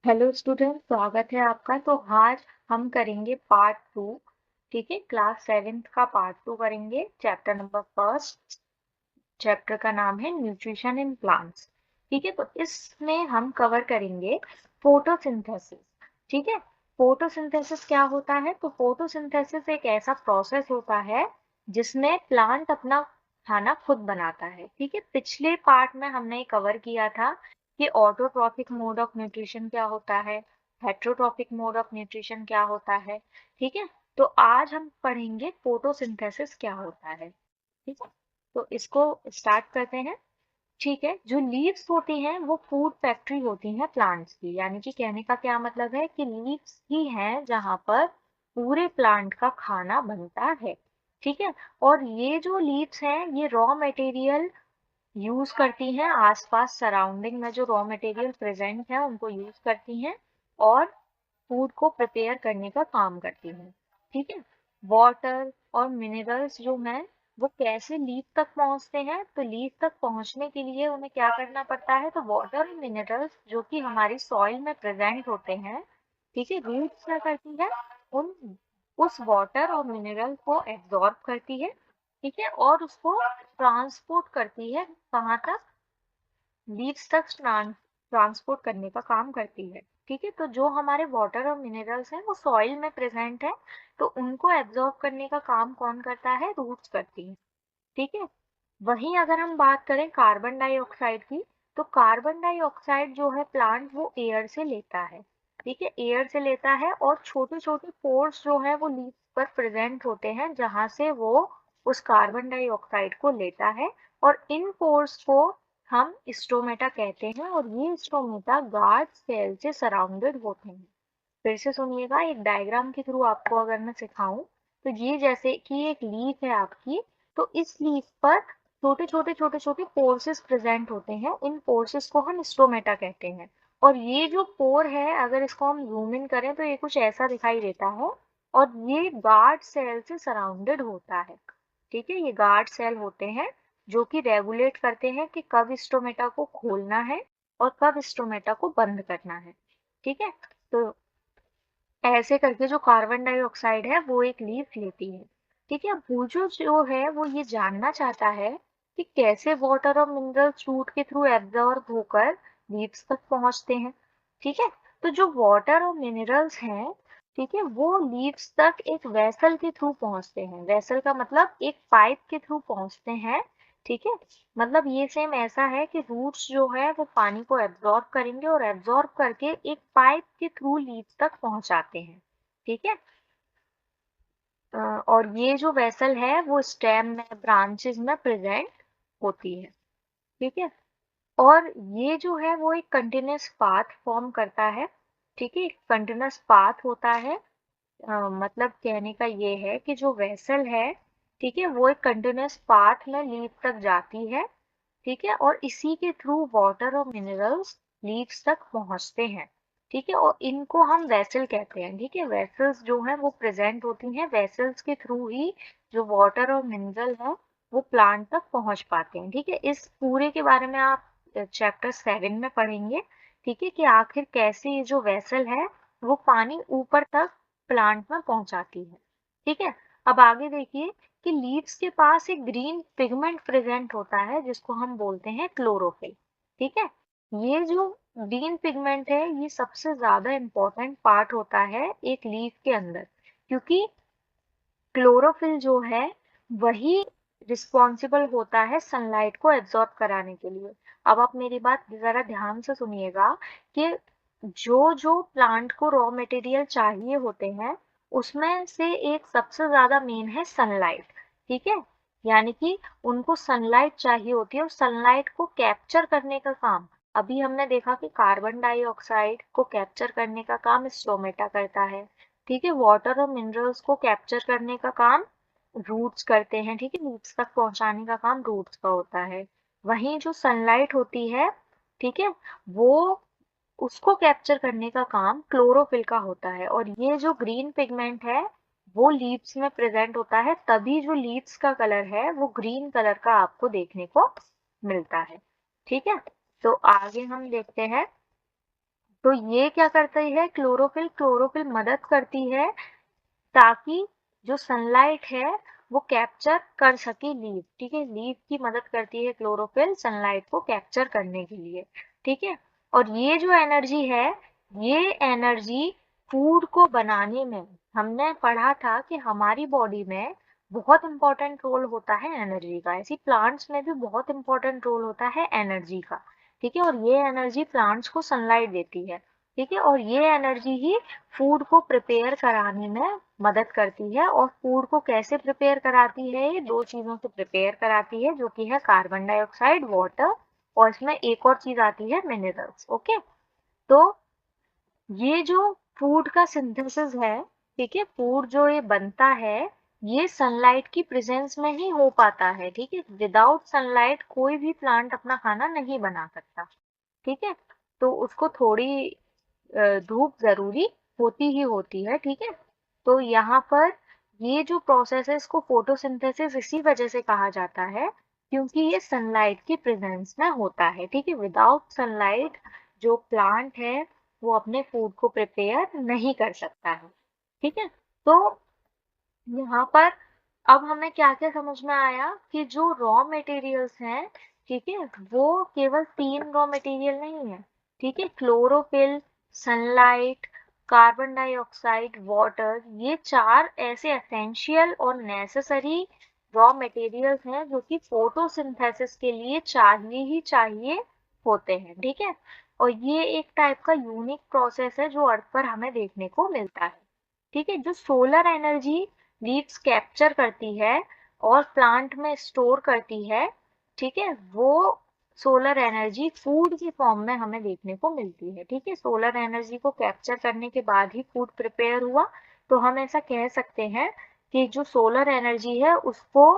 Hello student, स्वागत है आपका। तो आज हम करेंगे पार्ट टू। ठीक है, क्लास सेवेंथ का पार्ट टू करेंगे। चैप्टर नंबर फर्स्ट, चैप्टर का नाम है न्यूट्रिशन इन प्लांट्स। ठीक है, तो इसमें हम कवर करेंगे फोटोसिंथेसिस। ठीक है, फोटोसिंथेसिस क्या होता है? तो फोटोसिंथेसिस एक ऐसा प्रोसेस होता है जिसमें प्लांट अपना खाना खुद बनाता है। ठीक है, पिछले पार्ट में हमने कवर किया था कि ऑटोट्रॉफिक मोड ऑफ न्यूट्रिशन क्या होता है, हेट्रोट्रॉफिक मोड ऑफ न्यूट्रिशन क्या होता है। ठीक है, तो आज हम पढ़ेंगे फोटोसिंथेसिस क्या होता है। ठीक है, तो इसको स्टार्ट करते हैं। ठीक है, जो लीव्स होती हैं वो फूड फैक्ट्री होती हैं प्लांट्स की। यानी कि कहने का क्या मतलब है कि लीव्स ही हैं जहां पर पूरे प्लांट का खाना बनता है। ठीक है, और ये जो लीव्स हैं ये रॉ मटेरियल यूज करती हैं, आसपास सराउंडिंग में जो रॉ मटेरियल प्रेजेंट है उनको यूज करती हैं और फूड को प्रिपेयर करने का काम करती हैं। ठीक है, वाटर और मिनरल्स जो हैं वो कैसे लीफ तक पहुंचते हैं? तो लीफ तक पहुंचने के लिए उन्हें क्या करना पड़ता है? तो वाटर और मिनरल्स जो कि हमारी सॉइल में प्रेजेंट होते हैं, ठीक है, रूट्स क्या करती है? उन उस वाटर और मिनरल को एब्जॉर्ब करती है। ठीक है, और उसको ट्रांसपोर्ट करती है कहाँ तक? लीव्स तक ट्रांसपोर्ट करने का काम करती है। ठीक है, तो जो हमारे वाटर और मिनरल्स हैं वो सॉइल में प्रेजेंट है, तो उनको एब्जॉर्ब करने का काम कौन करता है? रूट्स करती है। ठीक है, वहीं अगर हम बात करें कार्बन डाइऑक्साइड की, तो कार्बन डाइऑक्साइड जो है प्लांट वो एयर से लेता है। ठीक है, एयर से लेता है और छोटे छोटे पोर्स जो है वो लीफ पर प्रेजेंट होते हैं जहां से वो उस कार्बन डाइऑक्साइड को लेता है। और इन पोर्स को हम स्टोमेटा कहते हैं और ये स्टोमेटा गार्ड सेल से सराउंडेड होते हैं। फिर से सुनिएगा, एक डायग्राम के थ्रू आपको अगर मैं सिखाऊं, तो ये जैसे कि एक लीफ है आपकी, तो इस लीफ पर छोटे छोटे पोर्सेस प्रेजेंट होते हैं। इन पोर्सेस को हम स्टोमेटा कहते हैं। और ये जो पोर है, अगर इसको हम जूम इन करें तो ये कुछ ऐसा दिखाई देता है और ये गार्ड सेल से सराउंडेड होता है। ठीक है, ये गार्ड सेल होते हैं जो कि रेगुलेट करते हैं कि कब स्टोमेटा को खोलना है और कब स्टोमेटा को बंद करना है। ठीक है, तो ऐसे करके जो कार्बन डाइऑक्साइड है वो एक लीफ लेती है। ठीक है, भूजो जो है वो ये जानना चाहता है कि कैसे वाटर और मिनरल्स रूट के थ्रू एब्जॉर्ब होकर लीव्स तक पहुंचते हैं। ठीक है, तो जो वाटर और मिनरल्स हैं, ठीक है, वो लीव्स तक एक वेसल के थ्रू पहुंचते हैं। वेसल का मतलब एक पाइप के थ्रू पहुंचते हैं। ठीक है, मतलब ये सेम ऐसा है कि रूट्स जो है वो पानी को एब्जॉर्ब करेंगे और एब्जॉर्ब करके एक पाइप के थ्रू लीफ तक पहुंचाते हैं। ठीक है, और ये जो वेसल है वो स्टेम में, ब्रांचेस में प्रेजेंट होती है। ठीक है, और ये जो है वो एक कंटिन्यूअस पाथ फॉर्म करता है। ठीक है, कंटिन्यूअस पाथ होता है। मतलब कहने का ये है कि जो वेसल है, ठीक है, वो एक कंटिन्यूअस पाथ में लीफ तक जाती है। ठीक है, और इसी के थ्रू वाटर और मिनरल्स लीव्स तक पहुंचते हैं। ठीक है, और इनको हम वेसल कहते हैं। ठीक है, वेसल्स जो है वो प्रेजेंट होती हैं, वेसल्स के थ्रू ही जो वाटर और मिनरल है वो प्लांट तक पहुंच पाते हैं। ठीक है, इस पूरे के बारे में आप चैप्टर 7 में पढ़ेंगे। ठीक है, कि आखिर कैसे ये जो वेसल है वो पानी ऊपर तक प्लांट में पहुंचाती है। ठीक है, अब आगे देखिए कि लीव्स के पास एक ग्रीन पिगमेंट प्रेजेंट होता है जिसको हम बोलते हैं क्लोरोफिल। ठीक है, ये जो ग्रीन पिगमेंट है ये सबसे ज्यादा इम्पोर्टेंट पार्ट होता है एक लीफ के अंदर, क्योंकि क्लोरोफिल जो है वही रिस्पॉन्सिबल होता है सनलाइट को एब्जॉर्ब कराने के लिए। अब आप मेरी बात जरा ध्यान से सुनिएगा कि जो जो प्लांट को रॉ मटेरियल चाहिए होते हैं उसमें से एक सबसे ज्यादा मेन है सनलाइट। ठीक है, यानी कि उनको सनलाइट चाहिए होती है और सनलाइट को कैप्चर करने का काम, अभी हमने देखा कि कार्बन डाइऑक्साइड को कैप्चर करने का काम स्टोमेटा करता है। ठीक है, वाटर और मिनरल्स को कैप्चर करने का काम रूट्स करते हैं। ठीक है, रूट्स तक पहुंचाने का काम रूट्स का होता है। वहीं जो सनलाइट होती है, ठीक है, वो उसको कैप्चर करने का काम क्लोरोफिल का होता है। और ये जो ग्रीन पिगमेंट है वो लीव्स में प्रेजेंट होता है, तभी जो लीव्स का कलर है वो ग्रीन कलर का आपको देखने को मिलता है। ठीक है, तो आगे हम देखते हैं तो ये क्या करती है, क्लोरोफिल मदद करती है ताकि जो सनलाइट है वो कैप्चर कर सके लीफ, ठीक है। लीफ की मदद करती है क्लोरोफिल सनलाइट को कैप्चर करने के लिए, ठीक है। और ये जो एनर्जी है, ये एनर्जी फूड को बनाने में, हमने पढ़ा था कि हमारी बॉडी में बहुत इंपॉर्टेंट रोल होता है एनर्जी का, ऐसी प्लांट्स में भी बहुत इंपॉर्टेंट रोल होता है एनर्जी का, ठीक है। और ये एनर्जी प्लांट्स को सनलाइट देती है, ठीक है। और ये एनर्जी ही फूड को प्रिपेयर कराने में मदद करती है। और फूड को कैसे प्रिपेयर कराती है, ये दो चीजों से प्रिपेयर कराती है, जो कि है कार्बन डाइऑक्साइड, वाटर, और इसमें एक और चीज आती है, मिनरल्स। ओके, तो ये जो फूड का सिंथेसिस है, ठीक है, फूड जो ये बनता है, ये सनलाइट की प्रेजेंस में ही हो पाता है, ठीक है। विदाउट सनलाइट कोई भी प्लांट अपना खाना नहीं बना सकता, ठीक है। तो उसको थोड़ी धूप जरूरी होती ही होती है, ठीक है। तो यहाँ पर ये जो प्रोसेस है, इसको फोटोसिंथेसिस इसी वजह से कहा जाता है क्योंकि ये सनलाइट की प्रेजेंस में होता है, ठीक है। विदाउट सनलाइट जो प्लांट है वो अपने फूड को प्रिपेयर नहीं कर सकता है, ठीक है। तो यहाँ पर अब हमें क्या क्या समझ में आया कि जो रॉ मटेरियल्स हैं, ठीक है, वो केवल 3 रॉ मटेरियल नहीं है, ठीक है। Chlorophyll, sunlight, carbon dioxide, water, ये 4 ऐसे एसेंशियल और नेसेसरी रॉ मटेरियल्स हैं जो कि फोटोसिंथेसिस के लिए चाहिए ही चाहिए होते हैं, ठीक है। और ये एक टाइप का यूनिक प्रोसेस है जो अर्थ पर हमें देखने को मिलता है, ठीक है। जो सोलर एनर्जी लीव्स कैप्चर करती है और प्लांट में स्टोर करती है, ठीक है, वो सोलर एनर्जी फूड की फॉर्म में हमें देखने को मिलती है, ठीक है। सोलर एनर्जी को कैप्चर करने के बाद ही फूड प्रिपेयर हुआ, तो हम ऐसा कह सकते हैं कि जो सोलर एनर्जी है उसको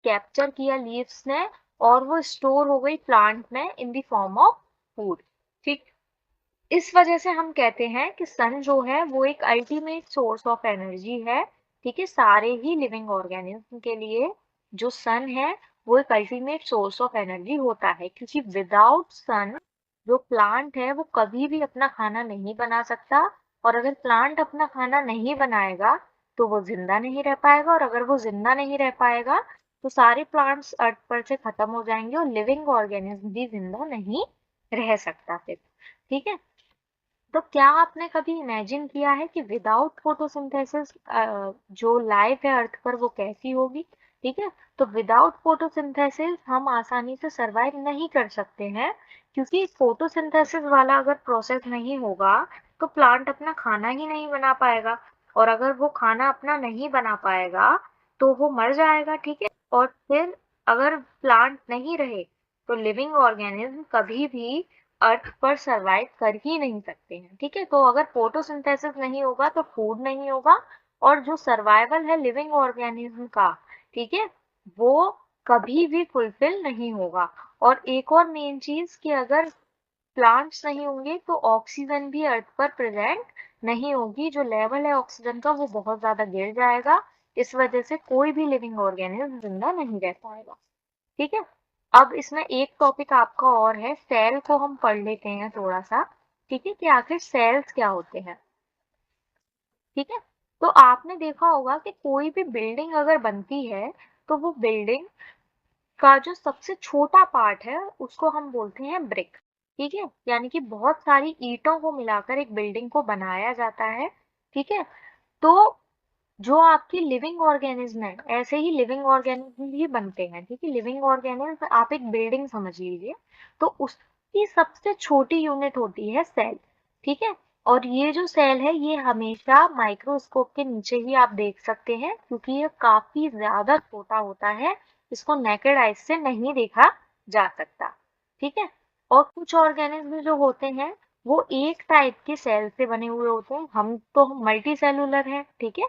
कैप्चर किया लीव्स ने और वो स्टोर हो गई प्लांट में in the form of food, ठीक। इस वजह से हम कहते हैं कि सन जो है वो एक अल्टीमेट सोर्स ऑफ एनर्जी है, ठीक है। सारे ही लिविंग ऑर्गेनिज्म के लिए जो सन है वो एक अल्टीमेट सोर्स ऑफ एनर्जी होता है, क्योंकि विदाउट सन जो प्लांट है वो कभी भी अपना खाना नहीं बना सकता। और अगर प्लांट अपना खाना नहीं बनाएगा तो वो जिंदा नहीं रह पाएगा, और अगर वो जिंदा नहीं रह पाएगा तो सारे प्लांट्स अर्थ पर से खत्म हो जाएंगे और लिविंग ऑर्गेनिज्म भी जिंदा नहीं रह सकता फिर, ठीक है। तो क्या आपने कभी इमेजिन किया है कि विदाउट फोटोसिंथेसिस जो लाइफ है अर्थ पर वो कैसी होगी, ठीक है। तो विदाउट फोटोसिंथेसिस हम आसानी से सरवाइव नहीं कर सकते हैं, क्योंकि फोटोसिंथेसिस वाला अगर प्रोसेस नहीं होगा तो प्लांट अपना खाना ही नहीं बना पाएगा, और अगर वो खाना अपना नहीं बना पाएगा तो वो मर जाएगा, ठीक है। और फिर अगर प्लांट नहीं रहे तो लिविंग ऑर्गेनिज्म कभी भी अर्थ पर सरवाइव कर ही नहीं सकते हैं, ठीक है। तो अगर फोटोसिंथेसिस नहीं होगा तो फूड नहीं होगा, और जो सर्वाइवल है लिविंग ऑर्गेनिज्म का, ठीक है, वो कभी भी फुलफिल नहीं होगा। और एक और मेन चीज कि अगर प्लांट्स नहीं होंगे तो ऑक्सीजन भी अर्थ पर प्रेजेंट नहीं होगी, जो लेवल है ऑक्सीजन का वो बहुत ज्यादा गिर जाएगा। इस वजह से कोई भी लिविंग ऑर्गेनिज्म जिंदा नहीं रह पाएगा, ठीक है। अब इसमें एक टॉपिक आपका और है, सेल को हम पढ़ लेते हैं थोड़ा सा, ठीक है, कि आखिर सेल्स क्या होते हैं, ठीक है। तो आपने देखा होगा कि कोई भी बिल्डिंग अगर बनती है तो वो बिल्डिंग का जो सबसे छोटा पार्ट है उसको हम बोलते हैं ब्रिक, ठीक है। यानी कि बहुत सारी ईंटों को मिलाकर एक बिल्डिंग को बनाया जाता है, ठीक है। तो जो आपकी लिविंग ऑर्गेनिज्म है, ऐसे ही लिविंग ऑर्गेनिज्म भी बनते हैं, ठीक है। लिविंग ऑर्गेनिज्म आप एक बिल्डिंग समझ लीजिए, तो उसकी सबसे छोटी यूनिट होती है सेल, ठीक है। और ये जो सेल है ये हमेशा माइक्रोस्कोप के नीचे ही आप देख सकते हैं, क्योंकि ये काफी ज्यादा छोटा होता है, इसको नेकेड आइज से नहीं देखा जा सकता, ठीक है। और कुछ ऑर्गेनिज्म जो होते हैं वो एक टाइप के सेल से बने हुए होते हैं, हम तो मल्टी सेलुलर हैं, ठीक है।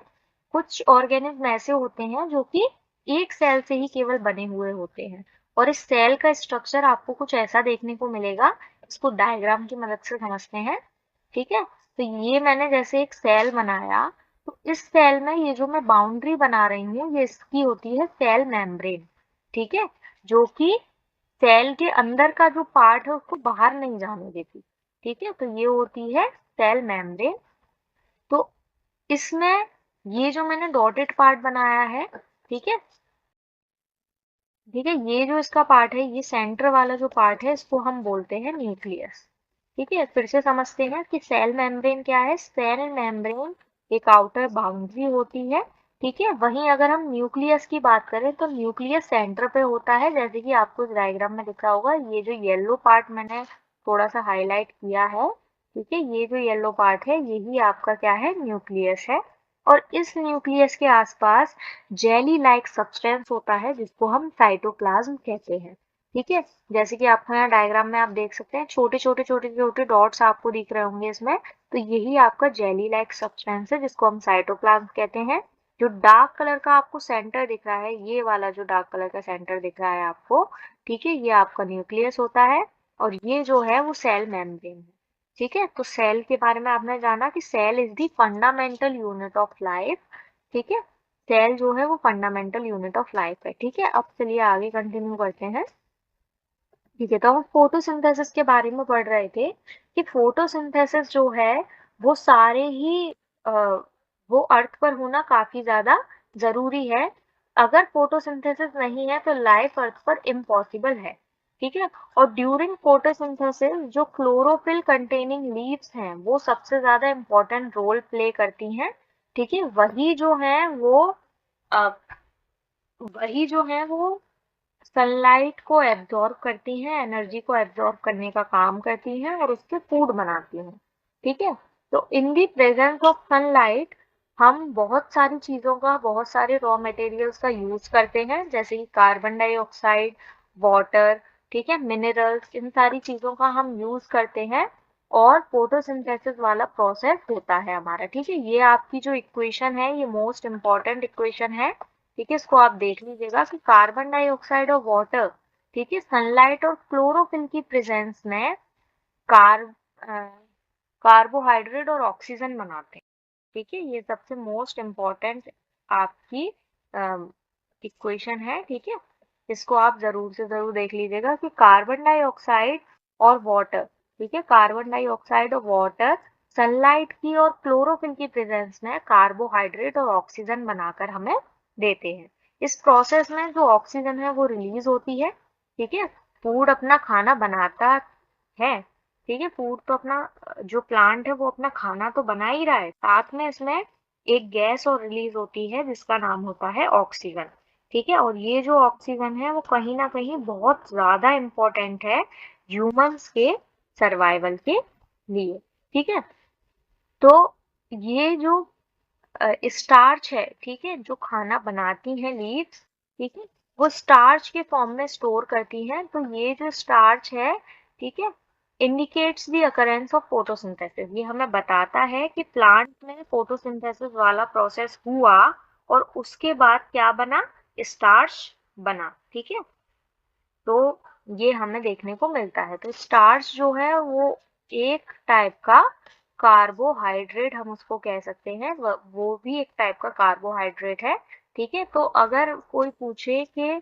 कुछ ऑर्गेनिज्म ऐसे होते हैं जो कि एक सेल से ही केवल बने हुए होते हैं, और इस सेल का स्ट्रक्चर आपको कुछ ऐसा देखने को मिलेगा। इसको डायग्राम की मदद से समझते हैं, ठीक है। तो ये मैंने जैसे एक सेल बनाया, तो इस सेल में ये जो मैं बाउंड्री बना रही हूँ ये इसकी होती है सेल मेम्ब्रेन, ठीक है, जो कि सेल के अंदर का जो पार्ट है उसको बाहर नहीं जाने देती, ठीक है, तो ये होती है सेल मेम्ब्रेन। तो इसमें ये जो मैंने डॉटेड पार्ट बनाया है, ठीक है, ठीक है, ये जो इसका पार्ट है, ये सेंटर वाला जो पार्ट है, इसको हम बोलते हैं न्यूक्लियस। ठीक है, फिर से समझते हैं कि सेल मेम्ब्रेन क्या है। सेल मेम्ब्रेन एक आउटर बाउंड्री होती है, ठीक है। वहीं अगर हम न्यूक्लियस की बात करें तो न्यूक्लियस सेंटर पे होता है, जैसे कि आपको इस डायग्राम में दिख रहा होगा। ये जो येलो पार्ट मैंने थोड़ा सा हाईलाइट किया है, ठीक है, ये जो येलो पार्ट है, यही आपका क्या है, न्यूक्लियस है। और इस न्यूक्लियस के आसपास जेली लाइक सब्सटेंस होता है, जिसको हम साइटोप्लाज्म कहते हैं। ठीक है, जैसे कि आपको यहाँ डायग्राम में आप देख सकते हैं, छोटे छोटे छोटे छोटे डॉट्स आपको दिख रहे होंगे इसमें, तो यही आपका जेली लाइक सब्सटेंस है, जिसको हम साइटोप्लाज्म कहते हैं। जो डार्क कलर का आपको सेंटर दिख रहा है, ये वाला जो डार्क कलर का सेंटर दिख रहा है आपको, ठीक है, ये आपका न्यूक्लियस होता है। और ये जो है वो सेल मेम्ब्रेन है। ठीक है, तो सेल के बारे में आपने जाना कि cell is the fundamental unit of life. ठीक है, सेल जो है वो फंडामेंटल यूनिट ऑफ लाइफ है। ठीक है, अब चलिए आगे कंटिन्यू करते हैं। ठीक है, तो हम फोटोसिंथेसिस के बारे में पढ़ रहे थे कि फोटोसिंथेसिस जो है वो सारे ही वो अर्थ पर होना काफी ज्यादा जरूरी है। अगर फोटोसिंथेसिस नहीं है तो लाइफ अर्थ पर इम्पॉसिबल है। ठीक है, और ड्यूरिंग फोटोसिंथेसिस जो क्लोरोफिल कंटेनिंग लीव्स हैं वो सबसे ज्यादा इम्पोर्टेंट रोल प्ले करती हैं। ठीक है, अ, वही जो है वो सनलाइट को एब्जॉर्ब करती हैं, एनर्जी को एब्जॉर्ब करने का काम करती हैं और उससे फूड बनाती हैं। ठीक है, तो इन दी प्रेजेंस ऑफ सनलाइट हम बहुत सारी चीजों का, बहुत सारे रॉ मटेरियल्स का यूज करते हैं, जैसे कि कार्बन डाइऑक्साइड, वाटर, ठीक है, मिनरल्स, इन सारी चीजों का हम यूज करते हैं। और फोटोसिंथेसिस वाला प्रोसेस होता है हमारा। ठीक है, ये आपकी जो इक्वेशन है, ये मोस्ट इंपॉर्टेंट इक्वेशन है। ठीक है, इसको आप देख लीजिएगा कि कार्बन डाइऑक्साइड और वाटर, ठीक है, सनलाइट और क्लोरोफिल की प्रेजेंस में कार कार्बोहाइड्रेट और ऑक्सीजन बनाते हैं। ठीक है, ये सबसे मोस्ट इम्पॉर्टेंट आपकी इक्वेशन है। ठीक है, इसको आप जरूर से जरूर देख लीजिएगा कि कार्बन डाइऑक्साइड और वाटर, ठीक है, कार्बन डाइऑक्साइड और वाटर सनलाइट की और क्लोरोफिल की प्रेजेंस में कार्बोहाइड्रेट और ऑक्सीजन बनाकर हमें देते हैं। इस प्रोसेस में जो ऑक्सीजन है वो रिलीज होती है। ठीक है, फूड अपना खाना बनाता है। ठीक है, फूड तो अपना, जो प्लांट है वो अपना खाना तो बना ही रहा है, साथ में इसमें एक गैस और रिलीज होती है जिसका नाम होता है ऑक्सीजन। ठीक है, और ये जो ऑक्सीजन है वो कहीं ना कहीं बहुत ज्यादा इम्पोर्टेंट है ह्यूमंस के सर्वाइवल के लिए। ठीक है, तो ये जो स्टार्च है, ठीक है, जो खाना बनाती हैं लीव्स, ठीक है, वो स्टार्च के फॉर्म में स्टोर करती हैं। तो ये जो स्टार्च है, ठीक है, indicates the occurrence of photosynthesis. ये हमें बताता है कि प्लांट में फोटोसिंथेसिस वाला प्रोसेस हुआ और उसके बाद क्या बना, स्टार्च बना। ठीक है, तो ये हमें देखने को मिलता है। तो स्टार्च जो है वो एक टाइप का कार्बोहाइड्रेट, हम उसको कह सकते हैं, वो भी एक टाइप का कार्बोहाइड्रेट है। ठीक है, तो अगर कोई पूछे कि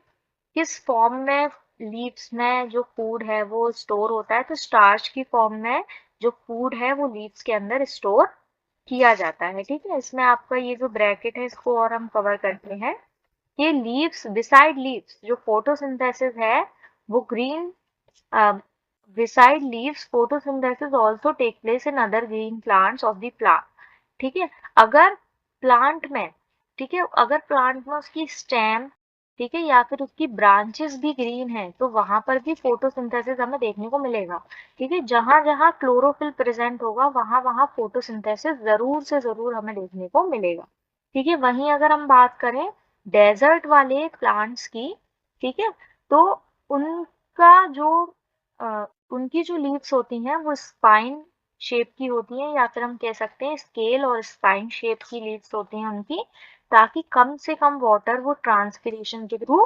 किस फॉर्म में लीव्स में जो फूड है वो स्टोर होता है, तो स्टार्च की फॉर्म में जो फूड है वो लीव्स के अंदर स्टोर किया जाता है। ठीक है, इसमें आपका ये जो ब्रैकेट है इसको और हम कवर करते हैं। ये लीव्स, बिसाइड लीव्स जो फोटोसिंथेसिस है वो green, beside leaves photosynthesis also take place in other green plants of the plant। ठीक है, अगर प्लांट में, ठीक है, अगर प्लांट में उसकी स्टेम, ठीक है, या फिर उसकी ब्रांचेस भी ग्रीन है तो वहां पर भी फोटोसिंथेसिस हमें देखने को मिलेगा। ठीक है, जहां जहां क्लोरोफिल प्रेजेंट होगा वहां वहां फोटोसिंथेसिस जरूर से जरूर हमें देखने को मिलेगा। ठीक है, वहीं अगर हम बात करें डेजर्ट वाले प्लांट्स की, ठीक है, तो उनका जो उनकी जो लीव्स होती हैं वो स्पाइन शेप की होती हैं, या फिर हम कह सकते हैं स्केल और स्पाइन शेप की लीव्स होती हैं उनकी, ताकि कम से कम वाटर वो ट्रांसपिरेशन के थ्रू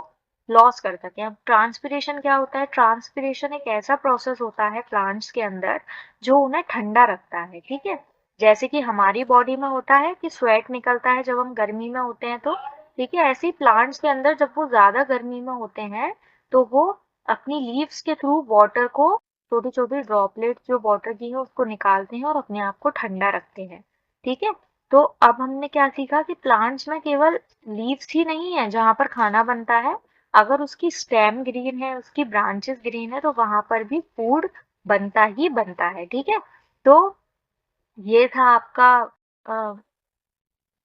लॉस कर सके। अब ट्रांसपिरेशन क्या होता है, ट्रांसपिरेशन एक ऐसा प्रोसेस होता है प्लांट्स के अंदर जो उन्हें ठंडा रखता है। ठीक है, जैसे कि हमारी बॉडी में होता है कि स्वेट निकलता है जब हम गर्मी में होते हैं, तो ठीक है, ऐसे ही प्लांट्स के अंदर जब वो ज्यादा गर्मी में होते हैं तो वो अपनी लीव्स के थ्रू वाटर को छोटी छोटी ड्रॉपलेट जो वाटर की है उसको निकालते हैं और अपने आप को ठंडा रखते हैं। ठीक है, तो अब हमने क्या सीखा कि प्लांट्स में केवल लीव्स ही नहीं है जहां पर खाना बनता है, अगर उसकी स्टेम ग्रीन है, उसकी ब्रांचेस ग्रीन है, तो वहां पर भी फूड बनता ही बनता है। ठीक है, तो ये था आपका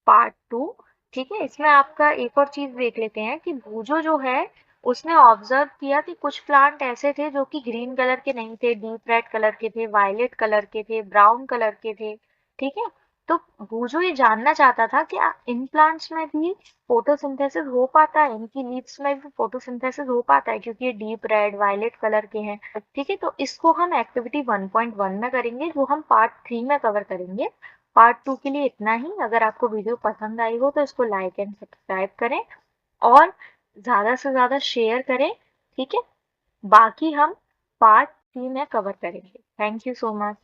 पार्ट टू। ठीक है, इसमें आपका एक और चीज देख लेते हैं कि भूजो जो है उसने ऑब्जर्व किया कि कुछ प्लांट ऐसे थे जो कि ग्रीन कलर के नहीं थे, डीप रेड कलर के थे, वायलेट कलर के थे, ब्राउन कलर के थे। ठीक है, तो भूजो ये जानना चाहता था कि इन प्लांट्स में भी फोटोसिंथेसिस हो पाता है, इनकी लीव्स में भी फोटोसिंथेसिस हो पाता है क्योंकि ये डीप रेड वायलेट कलर के हैं। ठीक है, तो इसको हम एक्टिविटी 1.1 में करेंगे, जो हम पार्ट 3 में कवर करेंगे। पार्ट 2 के लिए इतना ही। अगर आपको वीडियो पसंद आई हो तो इसको लाइक एंड सब्सक्राइब करें और ज़्यादा से ज़्यादा शेयर करें। ठीक है, बाकी हम पार्ट 3 में कवर करेंगे। Thank you so much.